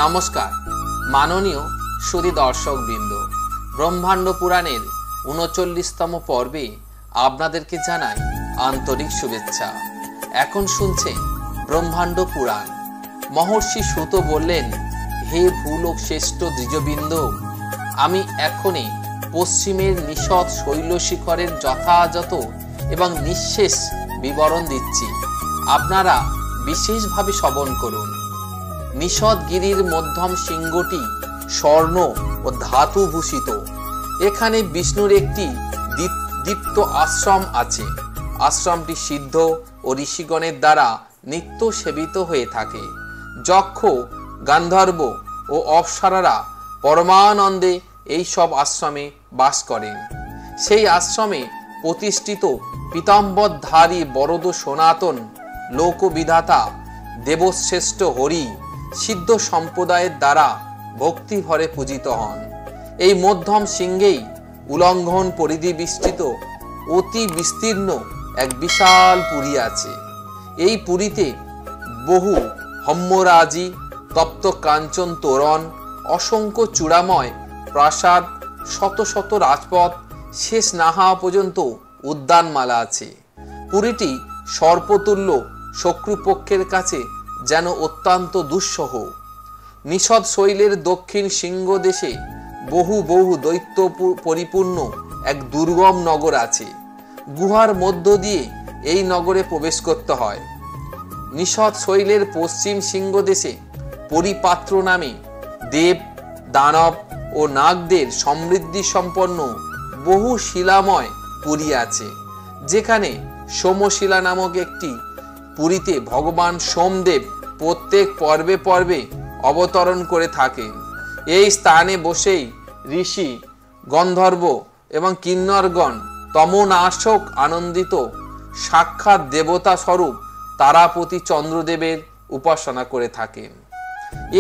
নমস্কার মাননীয় সুধী দর্শকবৃন্দ, ব্রহ্মাণ্ড পুরাণের ৩৯তম পর্বে আপনাদেরকে জানাই আন্তরিক শুভেচ্ছা। এখন শুনছেন ব্রহ্মাণ্ড পুরাণ। মহর্ষি সুত বললেন, হে ভূলোক শ্রেষ্ঠ দ্বিজবৃন্দ, আমি এখনই পশ্চিমের নিষদ শৈলশিখরের যথাযথ এবং নিঃশেষ বিবরণ দিচ্ছি, আপনারা বিশেষভাবে শ্রবণ করুন। নিষদগিরির মধ্যম শৃঙ্গটি স্বর্ণ ও ধাতু ভূষিত। এখানে বিষ্ণুর একটি দীপ্ত আশ্রম আছে। আশ্রমটি সিদ্ধ ও ঋষিগণের দ্বারা নিত্য সেবিত হয়ে থাকে। যক্ষ, গান্ধর্ব ও অপ্সরারা পরমানন্দে এই সব আশ্রমে বাস করেন। সেই আশ্রমে প্রতিষ্ঠিত পীতাম্বরধারী বরদ সনাতন লোকবিধাতা দেবশ্রেষ্ঠ হরি সিদ্ধ সম্প্রদায়ের দ্বারা ভক্তি ভরে পূজিত হন। এই মধ্যম শৃঙ্গেই উলঙ্ঘন পরিধি বিস্তৃত অতি বিস্তীর্ণ এক বিশাল পুরী আছে। এই পুরীতে বহু হম্মরাজি, তপ্ত কাঞ্চন তোরণ, অসংখ্য চূড়াময় প্রাসাদ, শত শত রাজপথ, শেষ না হওয়া পর্যন্ত উদ্যানমালা আছে। পুরীটি সর্পতুল্য শত্রুপক্ষের কাছে যেন অত্যন্ত দুঃসহ। নিষদ শৈলের দক্ষিণ সিংহদেশে বহু বহু দৈত্য পরিপূর্ণ এক দুর্গম নগর আছে। গুহার মধ্য দিয়ে এই নগরে প্রবেশ করতে হয়। নিষদ শৈলের পশ্চিম সিংহদেশে পরিপাত্র নামে দেব, দানব ও নাগদের সমৃদ্ধি সম্পন্ন বহু শিলাময় পুরী আছে, যেখানে সোমশিলা নামক একটি পুরীতে ভগবান সোমদেব প্রত্যেক পর্বে পর্বে অবতরণ করে থাকেন। এই স্থানে বসেই ঋষি, গন্ধর্ব এবং কিন্নরগণ তমোনাশক আনন্দিত সাক্ষাৎ দেবতা স্বরূপ তারাপতি চন্দ্রদেবের উপাসনা করে থাকেন।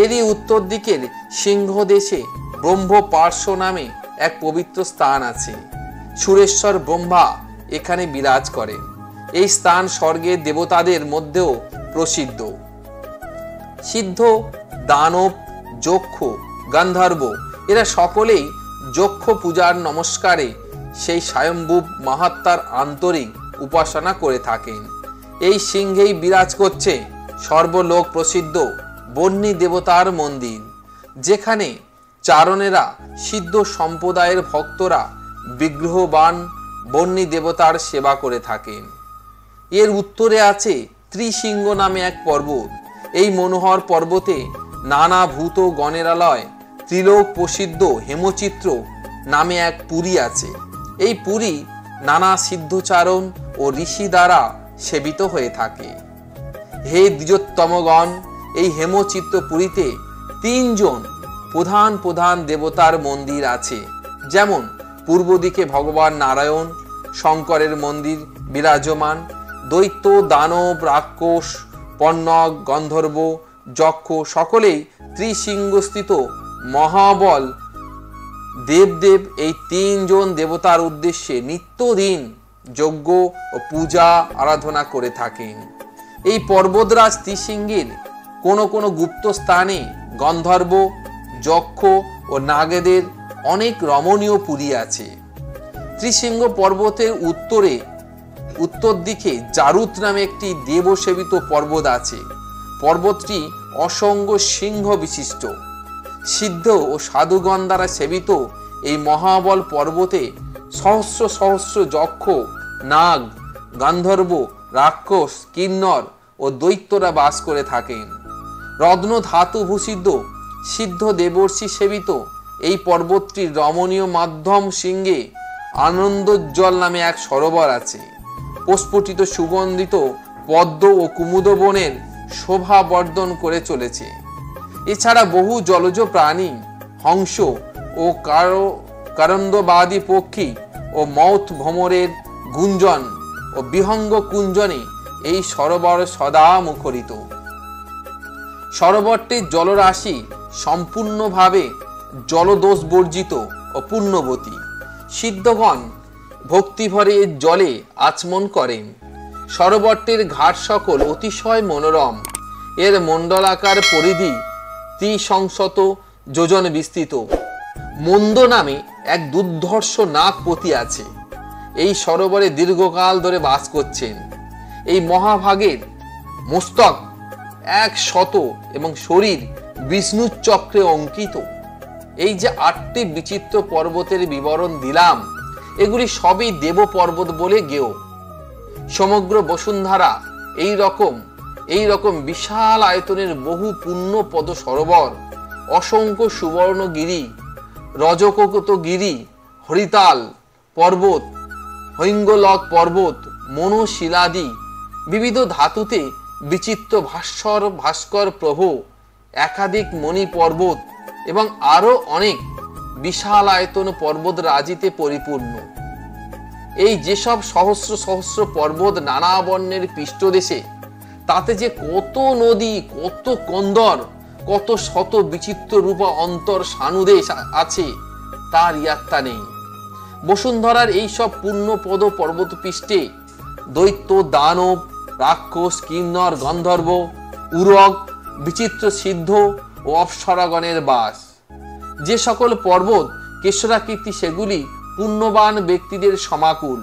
এরই উত্তর দিকের সিংহদেশে ব্রহ্ম পার্শ্ব নামে এক পবিত্র স্থান আছে। সুরেশ্বর ব্রহ্মা এখানে বিরাজ করেন। এই স্থান স্বর্গের দেবতাদের মধ্যেও প্রসিদ্ধ। সিদ্ধ, দানব, যক্ষ, গান্ধর্ব এরা সকলেই যক্ষ পূজার নমস্কারে সেই স্বয়ম্ভূব মহাত্মার আন্তরিক উপাসনা করে থাকেন। এই সিংহেই বিরাজ করছে সর্বলোক প্রসিদ্ধ বহ্নি দেবতার মন্দির, যেখানে চারণেরা সিদ্ধ সম্প্রদায়ের ভক্তরা বিগ্রহবান বহ্নি দেবতার সেবা করে থাকেন। এর উত্তরে আছে ত্রিশৃঙ্গ নামে এক পর্বত। এই মনোহর পর্বতে নানা ভূত গণেরালয় ত্রিলোক প্রসিদ্ধ হেমচিত্র নামে এক পুরী আছে। এই পুরী নানা সিদ্ধচারণ ও ঋষি দ্বারা সেবিত হয়ে থাকে। হে দ্বিজোত্তমগণ, এই হেমচিত্র পুরীতে তিনজন প্রধান প্রধান দেবতার মন্দির আছে। যেমন পূর্ব দিকে ভগবান নারায়ণ, শঙ্করের মন্দির বিরাজমান। দৈত্য, দানব, রাক্ষস, পণ্যক, গন্ধর্ব, যক্ষ সকলেই ত্রিশৃঙ্গস্থিত মহাবল দেবদেব এই তিনজন দেবতার উদ্দেশ্যে নিত্যদিন যজ্ঞ ও পূজা আরাধনা করে থাকেন। এই পর্বতরাজ ত্রিশৃঙ্গের কোনো কোনো গুপ্ত স্থানে গন্ধর্ব, যক্ষ ও নাগেদের অনেক রমণীয় পুরী আছে। ত্রিশৃঙ্গ পর্বতের উত্তর দিকে জারুত নামে একটি দেবসেবিত পর্বত আছে। পর্বতটি অসংখ্য সিংহ বিশিষ্ট। সিদ্ধ ও সাধুগণ দ্বারা সেবিত এই মহাবল পর্বতে সহস্র সহস্র যক্ষ, নাগ, গান্ধর্ব, রাক্ষস, কিন্নর ও দৈত্যরা বাস করে থাকেন। রত্ন ধাতু ভূষিত সিদ্ধ দেবর্ষি সেবিত এই পর্বতটির রমণীয় মাধ্যম শৃঙ্গে আনন্দোজ্জ্বল নামে এক সরোবর আছে। প্রস্ফুটিত সুগন্ধিত পদ্ম ও কুমুদ বনের শোভা বর্ধন করে চলেছে। এছাড়া বহু জলজ প্রাণী, হংস ও কারন্দবাদী পক্ষী ও মৌথ ভ্রমরের গুঞ্জন ও বিহঙ্গ কুঞ্জনে এই সরোবর সদা মুখরিত। সরোবরটির জলরাশি সম্পূর্ণভাবে জলদোষ বর্জিত ও পুণ্যবতী। সিদ্ধগণ ভক্তিভরে এর জলে আচমন করেন। সরোবরটির ঘাট সকল অতিশয় মনোরম। এর মণ্ডলাকার পরিধি ত্রিশংশত যোজন বিস্তৃত। মন্দ নামে এক দুর্ধর্ষ নাগপতি আছে। এই সরোবরে দীর্ঘকাল ধরে বাস করছেন। এই মহাভাগের মস্তক 100 এবং শরীর বিষ্ণুর চক্রে অঙ্কিত। এই যে 8টি বিচিত্র পর্বতের বিবরণ দিলাম, এগুলি সবই দেব পর্বত বলে গেয়। সমগ্র বসুন্ধরা এই রকম বিশাল আয়তনের বহু পুণ্য পদ সরোবর, অসংখ্য সুবর্ণগিরি, রজকগিরি, হরিতাল পর্বত, হৈঙ্গলক পর্বত, মনোশিলাদি, বিবিধ ধাতুতে বিচিত্র ভাস্কর প্রভ, একাধিক মণি পর্বত এবং আরো অনেক বিশাল আয়তন পর্বত রাজিতে পরিপূর্ণ। এই যেসব সহস্র সহস্র পর্বত নানা বর্ণের পৃষ্ঠদেশে, তাতে যে কত নদী, কত কন্দর, কত শত বিচিত্র রূপা অন্তর সানুদেশ আছে, তার ইয়াত্তা নেই। বসুন্ধরার এই সব পূর্ণপদ পর্বত পৃষ্ঠে দৈত্য, দানব, রাক্ষস, কিন্নর, গন্ধর্ব, উরগ, বিচিত্র সিদ্ধ ও অপ্সরাগণের বাস। যে সকল পর্বত কেশরাকৃতি, সেগুলি পুণ্যবান ব্যক্তিদের সমাকুল।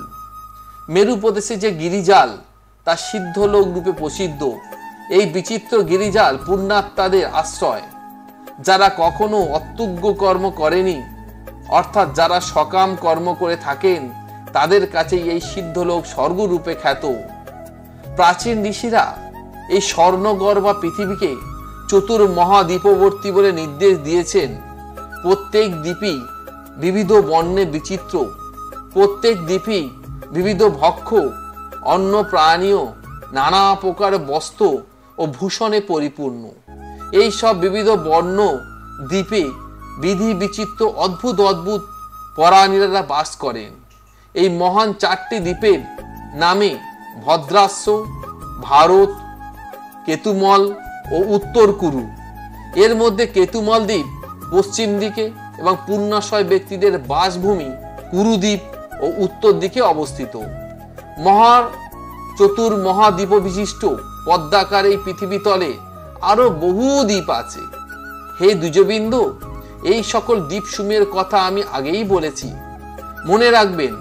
মেরু প্রদেশে যে গিরিজাল, তা সিদ্ধলোক রূপে প্রসিদ্ধ। এই বিচিত্র গিরিজাল পুণ্যাত্মাদের আশ্রয়। যারা কখনো অত্যুগ্য কর্ম করেনি, অর্থাৎ যারা সকাম কর্ম করে থাকেন, তাদের কাছে এই সিদ্ধলোক স্বর্গরূপে খ্যাত। প্রাচীন ঋষিরা এই স্বর্ণগর্ভা পৃথিবীকে চতুর্মহাদ্বীপবর্তী বলে নির্দেশ দিয়েছেন। প্রত্যেক দ্বীপই বিবিধ বর্ণে বিচিত্র, প্রত্যেক দ্বীপই বিবিধ ভক্ষ, অন্ন প্রাণীয়, নানা প্রকার বস্ত্র ও ভূষণে পরিপূর্ণ। এই সব বিবিধ বর্ণ দ্বীপে বিধি বিচিত্র অদ্ভুত অদ্ভুত পরাণীরা বাস করেন। এই মহান 4টি দ্বীপের নামে ভদ্রাস্য, ভারত, কেতুমল ও উত্তর কুরু। এর মধ্যে কেতুমল দ্বীপ পশ্চিম দিকে এবং পূর্ণাশয় ব্যক্তিদের বাসভূমি কুরুদ্বীপ ও উত্তর দিকে অবস্থিত। চতুর্মহাদ্বীপ বিশিষ্ট পদ্মাকার এই পৃথিবী তলে আরো বহু দ্বীপ আছে। হে দ্বিজবিন্দু, এই সকল দ্বীপসমূহের কথা আমি আগেই বলেছি। মনে রাখবেন,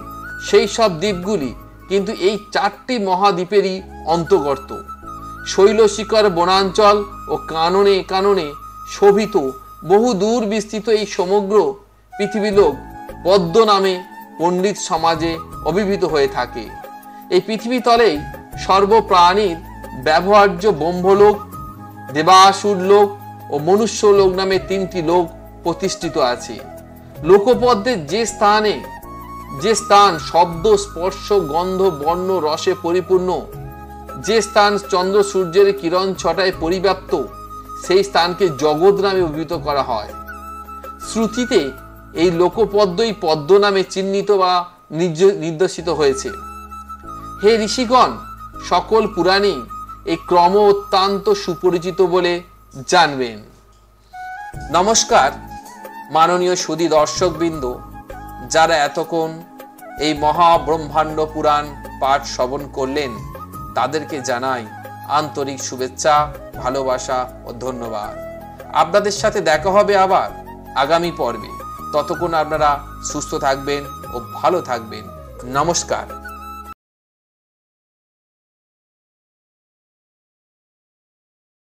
সেই সব দ্বীপগুলি কিন্তু এই 4টি মহাদ্বীপেরই অন্তর্গত। শৈলশিখর বনাঞ্চল ও কাননে কাননে শোভিত বহু দূর বিস্তৃত এই সমগ্র পৃথিবীলোক পদ্ম নামে পণ্ডিত সমাজে অভিহিত হয়ে থাকে। এই পৃথিবী তলেই সর্বপ্রাণীর ব্যবহার্য ব্রহ্মলোক, দেবাসুর লোক ও মনুষ্য লোক নামে 3টি লোক প্রতিষ্ঠিত আছে। লোকপদ্মের যে স্থান শব্দ, স্পর্শ, গন্ধ, বর্ণ, রসে পরিপূর্ণ, যে স্থান চন্দ্র সূর্যের কিরণ ছটায় পরিব্যাপ্ত, সেই স্থানকে জগৎ নামে অভিহিত করা হয়। শ্রুতিতে এই লোকপদ্মই পদ্ম নামে চিহ্নিত বা নির্দেশিত হয়েছে। হে ঋষিগণ, সকল পুরাণী এই ক্রম অত্যন্ত সুপরিচিত বলে জানবেন। নমস্কার মাননীয় সুধী দর্শকবৃন্দ, যারা এতক্ষণ এই মহাব্রহ্মাণ্ড পুরাণ পাঠ শ্রবণ করলেন, তাদেরকে জানাই আন্তরিক শুভেচ্ছা, ভালোবাসা ও ধন্যবাদ। আপনাদের সাথে দেখা হবে আবার আগামী পর্বে। ততক্ষণ আপনারা সুস্থ থাকবেন ও ভালো থাকবেন। নমস্কার।